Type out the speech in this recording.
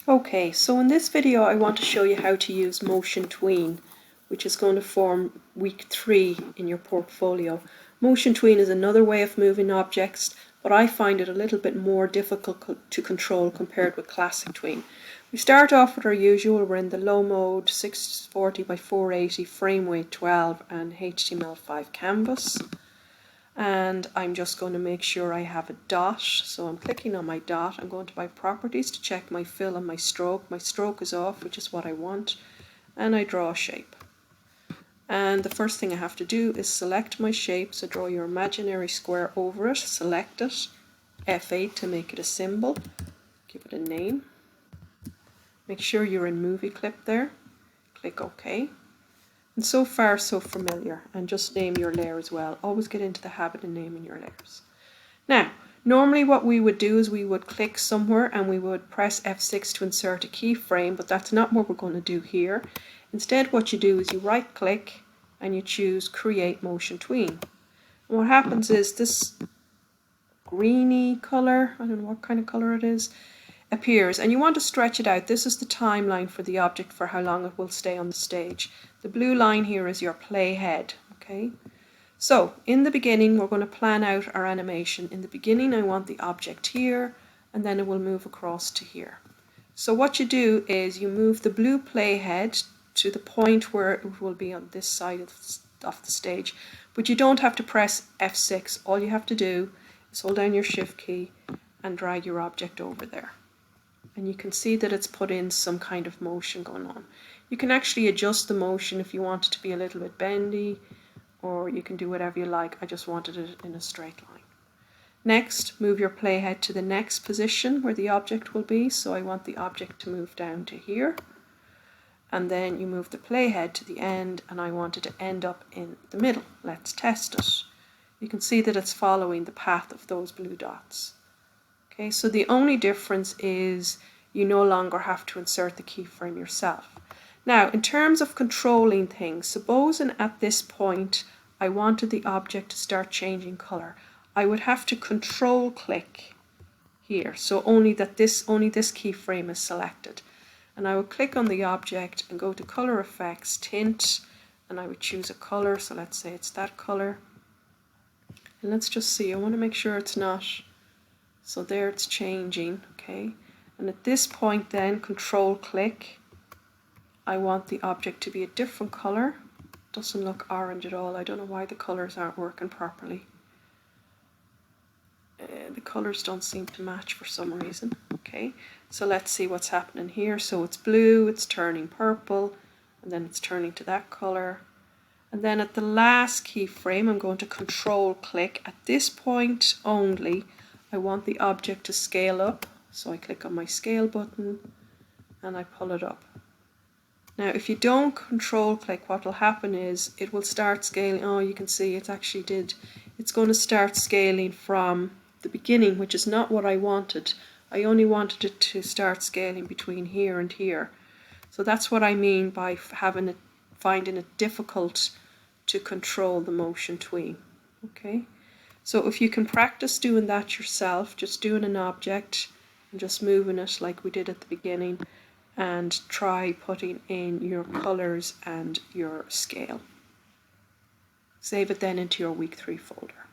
Okay, so in this video I want to show you how to use motion tween, which is going to form week 3 in your portfolio. Motion tween is another way of moving objects, but I find it a little bit more difficult to control compared with classic tween. We start off with our usual. We're in the low mode, 640 by 480, frame weight 12 and HTML5 canvas. And I'm just going to make sure I have a dot. So I'm clicking on my dot. I'm going to my properties to check my fill and my stroke. My stroke is off, which is what I want. And I draw a shape. And the first thing I have to do is select my shape. So draw your imaginary square over it, select it, F8 to make it a symbol, give it a name. Make sure you're in movie clip there. Click OK. And so far so familiar, and just name your layer as well. Always get into the habit of naming your layers. Now, normally what we would do is we would click somewhere and we would press F6 to insert a keyframe, but that's not what we're going to do here. Instead, what you do is you right click and you choose Create Motion Tween. And what happens is this greeny color, I don't know what kind of color it is, appears, and you want to stretch it out. This is the timeline for the object for how long it will stay on the stage. The blue line here is your playhead. Okay, so in the beginning we're going to plan out our animation. In the beginning I want the object here, and then it will move across to here. So what you do is you move the blue playhead to the point where it will be on this side of the stage, but you don't have to press F6. All you have to do is hold down your shift key and drag your object over there. And you can see that it's put in some kind of motion going on. You can actually adjust the motion if you want it to be a little bit bendy, or you can do whatever you like. I just wanted it in a straight line. Next, move your playhead to the next position where the object will be. So I want the object to move down to here. And then you move the playhead to the end, and I want it to end up in the middle. Let's test it. You can see that it's following the path of those blue dots. Okay, so the only difference is you no longer have to insert the keyframe yourself. Now, in terms of controlling things, supposing at this point I wanted the object to start changing color, I would have to control click here, so only this keyframe is selected. And I would click on the object and go to color effects, tint, and I would choose a color. So let's say it's that color. And let's just see, I want to make sure it's not. So there it's changing, okay? And at this point then, control click. I want the object to be a different color. Doesn't look orange at all. I don't know why the colors aren't working properly. The colors don't seem to match for some reason. Okay, so let's see what's happening here. So it's blue, it's turning purple, and then it's turning to that color. And then at the last keyframe, I'm going to control click. At this point only, I want the object to scale up, so I click on my scale button and I pull it up. Now if you don't control click, what will happen is it will start scaling. Oh, you can see it actually did. It's going to start scaling from the beginning, which is not what I wanted. I only wanted it to start scaling between here and here. So that's what I mean by finding it difficult to control the motion tween. Okay. So if you can practice doing that yourself, just doing an object and just moving it like we did at the beginning, and try putting in your colors and your scale. Save it then into your week 3 folder.